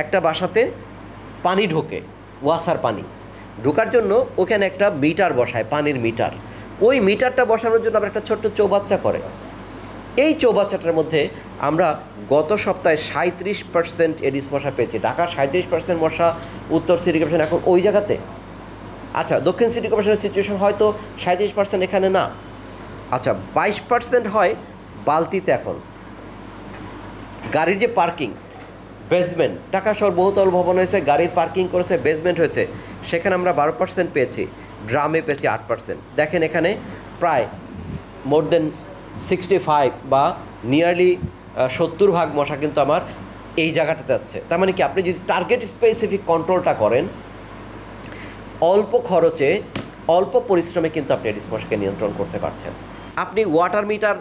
একটা বাসাতে পানি ঢোকে, ওয়াসার পানি ঢোকার জন্য ওখানে একটা মিটার বসায়, পানির মিটার। ওই মিটারটা বসানোর জন্য আমরা একটা ছোট্ট চৌবাচ্চা করে। এই চৌবাচ্চাটার মধ্যে আমরা গত সপ্তাহে 37% এডিস মশা পেয়েছি। ঢাকার 37% মশা উত্তর সিটি কর্পোরেশন এখন ওই জায়গাতে। আচ্ছা, দক্ষিণ সিটি কর্পোরেশনের সিচুয়েশন হয়তো 37% এখানে না। আচ্ছা, 22% হয় বালতিতে। এখন গাড়ির যে পার্কিং, বেসমেন্ট, ঢাকা শহর বহুতল ভবন হয়েছে, গাড়ির পার্কিং করেছে, বেসমেন্ট হয়েছে, সেখানে আমরা 12% পেয়েছি, ড্রামে পেয়েছি 8%। দেখেন এখানে প্রায় মোর দেন 65 বা নিয়ারলি 70% মশা কিন্তু আমার এই জায়গাটাতে যাচ্ছে। তার মানে কি, আপনি যদি টার্গেট স্পেসিফিক কন্ট্রোলটা করেন, অল্প খরচে অল্প পরিশ্রমে কিন্তু আপনি এডিস মশাকে নিয়ন্ত্রণ করতে পারছেন। আপনি ওয়াটার মিটার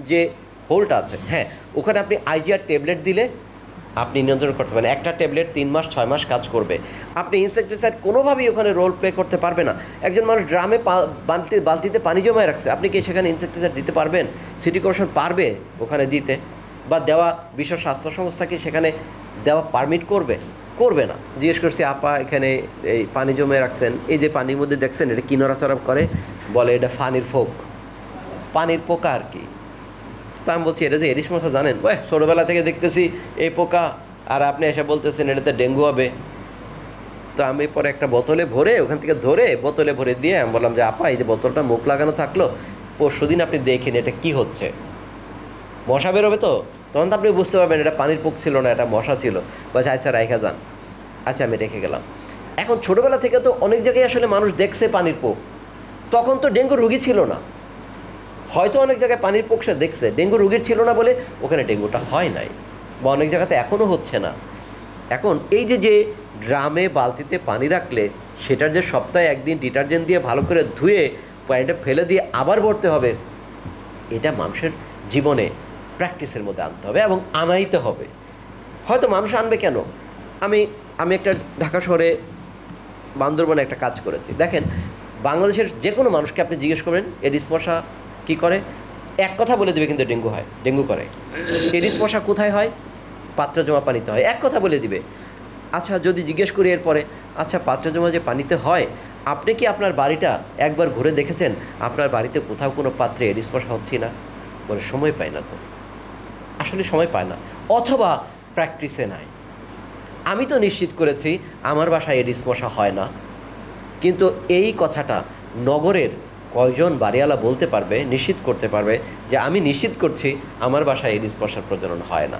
যে হোলটা আছে, হ্যাঁ, ওখানে আপনি আইজিআর ট্যাবলেট দিলে আপনি নিয়ন্ত্রণ করতে পারেন। একটা ট্যাবলেট 3 মাস 6 মাস কাজ করবে। আপনি ইনসেকটিসাইড কোনোভাবেই ওখানে রোল প্লে করতে পারবে না। একজন মানুষ ড্রামে বালতিতে পানি জমায় রাখছে, আপনি কি সেখানে ইনসেকটিসাইড দিতে পারবেন? সিটি কর্পোরেশন পারবে ওখানে দিতে? বা দেওয়া বিশ্ব স্বাস্থ্য সংস্থা কি সেখানে দেওয়া পারমিট করবে? করবে না। জিজ্ঞেস করছি, আপা এখানে এই পানি জমে রাখছেন, এই যে পানির মধ্যে দেখছেন এটা কি নড়াচড়া করে? বলে এটা পানির ফোক, পানির পোকা আর কি। তো আমি বলছি, এটা যে এডিস মশা জানেন, ওই ছোটোবেলা থেকে দেখতেছি এই পোকা, আর আপনি এসে বলতেছেন এটাতে ডেঙ্গু হবে। তো আমি পরে একটা বোতলে ভরে, ওখান থেকে ধরে বোতলে ভরে দিয়ে আমি বললাম যে আপা, এই যে বোতলটা মুখ লাগানো থাকলো, পরশুদিন আপনি দেখেন এটা কি হচ্ছে, মশা বেরোবে তো, তখন তো আপনি বুঝতে পারবেন এটা পানির পোক ছিল না, এটা মশা ছিল। বলছে আচ্ছা রাইখা যান। আচ্ছা, আমি রেখে গেলাম। এখন ছোটোবেলা থেকে তো অনেক জায়গায় আসলে মানুষ দেখছে পানির পোক, তখন তো ডেঙ্গু রোগী ছিল না। হয়তো অনেক জায়গায় পানির পোক সে দেখছে, ডেঙ্গু রোগীর ছিল না বলে ওখানে ডেঙ্গুটা হয় নাই, বা অনেক জায়গাতে এখনও হচ্ছে না। এখন এই যে ড্রামে বালতিতে পানি রাখলে সেটার যে সপ্তাহে একদিন ডিটারজেন্ট দিয়ে ভালো করে ধুয়ে পানিটা ফেলে দিয়ে আবার ভরতে হবে, এটা মানুষের জীবনে প্র্যাকটিসের মধ্যে আনতে হবে এবং আনাইতে হবে। হয়তো মানুষ আনবে কেন? আমি একটা ঢাকা শহরে বান্দরবনে একটা কাজ করেছি। দেখেন, বাংলাদেশের যে কোনো মানুষকে আপনি জিজ্ঞেস করবেন এডিস মশা কী করে, এক কথা বলে দেবে কিন্তু ডেঙ্গু হয়, ডেঙ্গু করে। এডিস মশা কোথায় হয়? পাত্র জমা পানিতে হয়, এক কথা বলে দিবে। আচ্ছা, যদি জিজ্ঞেস করি এরপরে, আচ্ছা পাত্র জমা যে পানিতে হয়, আপনি কি আপনার বাড়িটা একবার ঘুরে দেখেছেন আপনার বাড়িতে কোথাও কোনো পাত্রে এডিস মশা হচ্ছে না? বলে সময় পায় না। তো আসলে সময় পায় না, অথবা প্র্যাকটিসে নাই। আমি তো নিশ্চিত করেছি আমার বাসায় এডিস মশা হয় না, কিন্তু এই কথাটা নগরের কয়জন বাড়িওয়ালা বলতে পারবে, নিশ্চিত করতে পারবে যে আমি নিশ্চিত করছি আমার বাসায় এডিস মশার প্রজনন হয় না?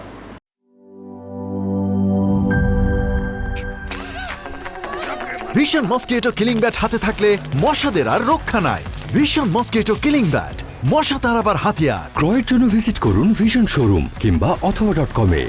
ভিশন মসকিটো কিলিং ব্যাট হাতে থাকলে মশাদের আর রক্ষা নাই। ভিশন মসকিটো কিলিং ব্যাট, মশা তাড়াবার হাতিয়ার। ক্রয়ের জন্য ভিজিট করুন ভিশন শোরুম কিংবা অথবা.com-এ।